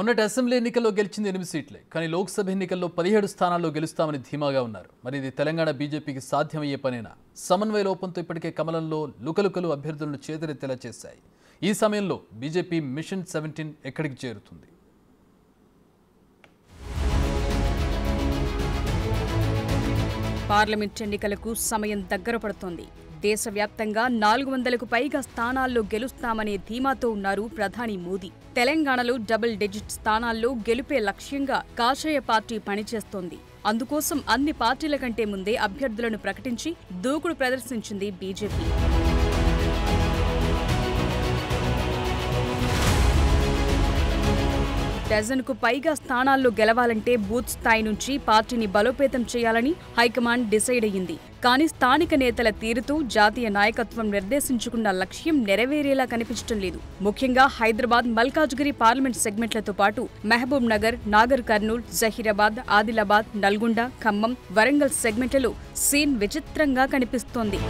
మొన్నటి అసెంబ్లీ ఎన్నికల్లో గెలిచింది 8 సీట్లే. కానీ లోక్సభ ఎన్నికల్లో 17 స్థానాల్లో గెలుస్తామని ధీమాగా ఉన్నారు. మరి ఇది తెలంగాణ బీజేపీకి సాధ్యమయ్యే పనేనా? సమన్వయ లోపంతో ఇప్పటికే కమలంలో లుకలుకలు అభ్యర్థులను చేతులెత్తేలా చేశాయి. ఈ సమయంలో బీజేపీ మిషన్ 17 ఎక్కడికి చేరుతుంది? పార్లమెంట్ ఎన్నికలకు సమయం దగ్గర పడుతోంది. దేశవ్యాప్తంగా 400కు పైగా స్థానాల్లో గెలుస్తామనే ధీమాతో ఉన్నారు ప్రధాని మోదీ. తెలంగాణలో డబుల్ డిజిట్ స్థానాల్లో గెలుపే లక్ష్యంగా కాషాయ పార్టీ పనిచేస్తోంది. అందుకోసం అన్ని పార్టీల కంటే ముందే అభ్యర్థులను ప్రకటించి దూకుడు ప్రదర్శించింది బీజేపీ. డజన్కు పైగా స్థానాల్లో గెలవాలంటే బూత్ స్థాయి నుంచి పార్టీని బలోపేతం చేయాలని హైకమాండ్ డిసైడ్ అయ్యింది. కానీ స్థానిక నేతల తీరుతో జాతీయ నాయకత్వం నిర్దేశించుకున్న లక్ష్యం నెరవేరేలా కనిపించడం లేదు. ముఖ్యంగా హైదరాబాద్, మల్కాజ్గిరి పార్లమెంట్ సెగ్మెంట్లతో పాటు మహబూబ్ నగర్, నాగర్ కర్నూల్, జహీరాబాద్, ఆదిలాబాద్, నల్గొండ, ఖమ్మం, వరంగల్ సెగ్మెంట్లలో సీన్ విచిత్రంగా కనిపిస్తోంది.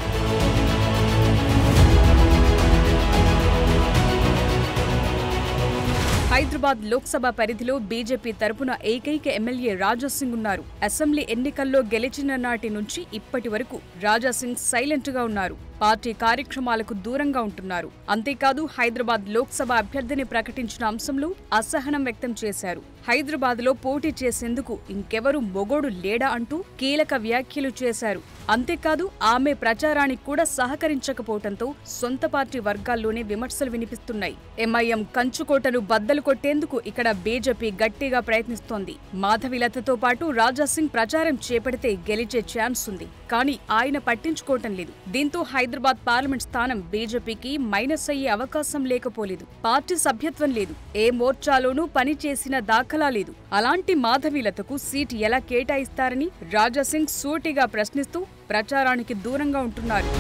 హైదరాబాద్ లోక్సభ పరిధిలో బీజేపీ తరపున ఏకైక ఎమ్మెల్యే రాజాసింగ్ ఉన్నారు. అసెంబ్లీ ఎన్నికల్లో గెలిచిన నాటి నుంచి ఇప్పటి వరకు రాజాసింగ్ సైలెంట్ గా ఉన్నారు. పార్టీ కార్యక్రమాలకు దూరంగా ఉంటున్నారు. అంతేకాదు హైదరాబాద్ లోక్సభ అభ్యర్థిని ప్రకటించిన అంశంలో అసహనం వ్యక్తం చేశారు. హైదరాబాద్ లో పోటీ చేసేందుకు ఇంకెవరు మొగోడు లేడా అంటూ కీలక వ్యాఖ్యలు చేశారు. అంతేకాదు ఆమె ప్రచారానికి కూడా సహకరించకపోవడంతో సొంత పార్టీ వర్గాల్లోనే విమర్శలు వినిపిస్తున్నాయి. ఎంఐఎం కంచుకోటను బద్దలు కొట్టేందుకు ఇక్కడ బీజేపీ గట్టిగా ప్రయత్నిస్తోంది. మాధవిలతతో పాటు రాజాసింగ్ ప్రచారం చేపడితే గెలిచే ఛాన్స్ ఉంది. కానీ ఆయన పట్టించుకోవటం లేదు. దీంతో హైదరాబాద్ పార్లమెంట్ స్థానం బీజేపీకి మైనస్ అయ్యే అవకాశం లేకపోలేదు. పార్టీ సభ్యత్వం లేదు. ఏ మోర్చాలోనూ పని చేసిన దాఖలా లేదు. అలాంటి మాధవిలతకు సీటు ఎలా కేటాయిస్తారని రాజాసింగ్ సూటిగా ప్రశ్నిస్తూ ప్రచారానికి దూరంగా ఉంటున్నారు.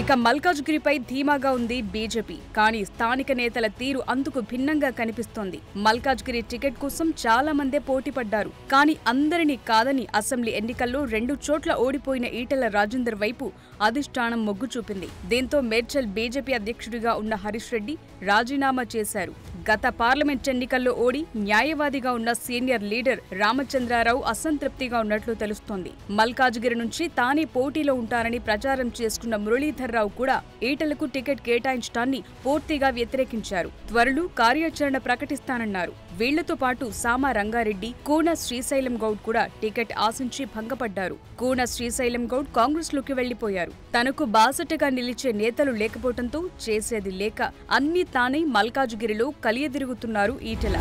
ఇక మల్కాజ్గిరిపై ధీమాగా ఉంది బీజేపీ. కానీ స్థానిక నేతల తీరు అందుకు భిన్నంగా కనిపిస్తోంది. మల్కాజ్గిరి టికెట్ కోసం చాలా మందే పోటీ పడ్డారు. కానీ అందరినీ కాదని అసెంబ్లీ ఎన్నికల్లో 2 చోట్ల ఓడిపోయిన ఈటెల రాజేందర్ వైపు అధిష్టానం మొగ్గు చూపింది. దీంతో మేడ్చల్ బీజేపీ అధ్యక్షుడిగా ఉన్న హరీష్ రెడ్డి రాజీనామా చేశారు. గత పార్లమెంట్ ఎన్నికల్లో ఓడి న్యాయవాదిగా ఉన్న సీనియర్ లీడర్ రామచంద్రారావు అసంతృప్తిగా ఉన్నట్లు తెలుస్తోంది. మల్కాజ్గిరి నుంచి తానే పోటీలో ఉంటారని ప్రచారం చేసుకున్న మురళీధర్రావు కూడా ఈటలకు టికెట్ కేటాయించడాన్ని పూర్తిగా వ్యతిరేకించారు. త్వరలో కార్యాచరణ ప్రకటిస్తానన్నారు. వీళ్లతో పాటు సామా రంగారెడ్డి, కూన శ్రీశైలం గౌడ్ కూడా టికెట్ ఆశించి భంగపడ్డారు. కూన శ్రీశైలం గౌడ్ కాంగ్రెస్ లోకి వెళ్లిపోయారు. తనకు బాసటగా నిలిచే నేతలు లేకపోవడంతో చేసేది లేక అన్ని తానే మల్కాజ్గిరిలో కలియదిరుగుతున్నారు ఈటెల.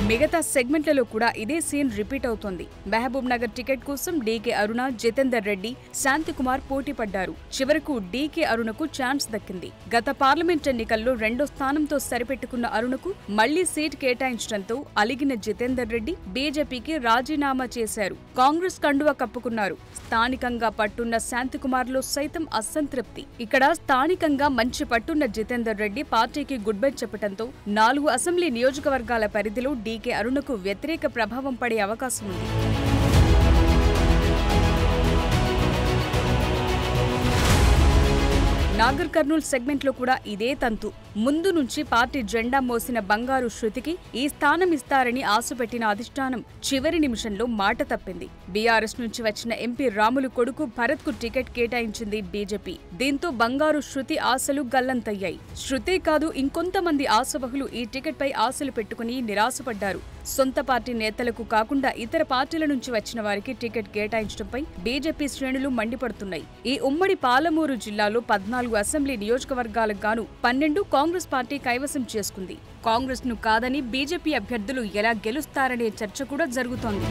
మిగతా సెగ్మెంట్లలో కూడా ఇదే సీన్ రిపీట్ అవుతోంది. మహబూబ్ నగర్ టికెట్ కోసం డీకే అరుణ, జితేందర్ రెడ్డి, శాంతికుమార్ పోటీ పడ్డారు. చివరకు డీకే అరుణకు ఛాన్స్ దక్కింది. గత పార్లమెంట్ ఎన్నికల్లో 2వ స్థానంతో సరిపెట్టుకున్న అరుణకు మళ్లీ సీట్ కేటాయించడంతో అలిగిన జితేందర్ రెడ్డి బీజేపీకి రాజీనామా చేశారు. కాంగ్రెస్ కండువా కప్పుకున్నారు. స్థానికంగా పట్టున్న శాంతికుమార్లో సైతం అసంతృప్తి. ఇక్కడ స్థానికంగా మంచి పట్టున్న జితేందర్ రెడ్డి పార్టీకి గుడ్ బై చెప్పడంతో 4 అసెంబ్లీ నియోజకవర్గాల పరిధిలో డీకే అరుణకు వ్యతిరేక ప్రభావం పడే అవకాశం ఉంది. నాగర్ కర్నూల్ సెగ్మెంట్లో కూడా ఇదే తంతు. ముందు నుంచి పార్టీ జెండా మోసిన బంగారు శృతికి ఈ స్థానం ఇస్తారని ఆశపెట్టిన అధిష్టానం చివరి నిమిషంలో మాట తప్పింది. బీఆర్ఎస్ నుంచి వచ్చిన ఎంపీ రాములు కొడుకు భరత్ కు టికెట్ కేటాయించింది బీజేపీ. దీంతో బంగారు శృతి ఆశలు గల్లంతయ్యాయి. శృతే కాదు ఇంకొంతమంది ఆశావహులు ఈ టికెట్ పై ఆశలు పెట్టుకుని నిరాశపడ్డారు. సొంత పార్టీ నేతలకు కాకుండా ఇతర పార్టీల నుంచి వచ్చిన వారికి టికెట్ కేటాయించడంపై బీజేపీ శ్రేణులు మండిపడుతున్నాయి. ఈ ఉమ్మడి పాలమూరు జిల్లాలో 14 అసెంబ్లీ నియోజకవర్గాలకు గాను 12 కాంగ్రెస్ పార్టీ కైవసం చేసుకుంది. కాంగ్రెస్ ను కాదని బీజేపీ అభ్యర్థులు ఎలా గెలుస్తారనే చర్చ కూడా జరుగుతోంది.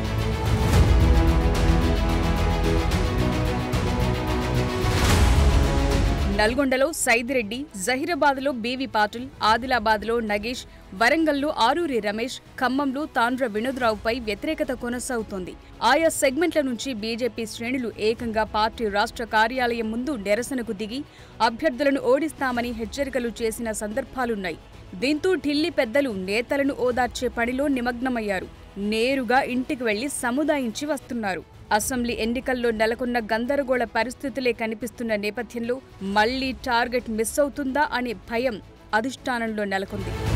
నల్గొండలో సైదిరెడ్డి, జహీరాబాద్లో బీవీ పాటిల్, ఆదిలాబాద్లో నగేష్, వరంగల్లో ఆరూరి రమేష్, ఖమ్మంలో తాండ్ర వినోద్రావుపై వ్యతిరేకత కొనసాగుతోంది. ఆయా సెగ్మెంట్ల నుంచి బీజేపీ శ్రేణులు ఏకంగా పార్టీ రాష్ట్ర కార్యాలయం ముందు నిరసనకు దిగి అభ్యర్థులను ఓడిస్తామని హెచ్చరికలు చేసిన సందర్భాలున్నాయి. దీంతో ఢిల్లీ పెద్దలు నేతలను ఓదార్చే పనిలో నిమగ్నమయ్యారు. నేరుగా ఇంటికి వెళ్లి సముదాయించి వస్తున్నారు. అసెంబ్లీ ఎన్నికల్లో నెలకొన్న గందరగోళ పరిస్థితులే కనిపిస్తున్న నేపథ్యంలో మళ్లీ టార్గెట్ మిస్ అవుతుందా అనే భయం అధిష్టానంలో నెలకొంది.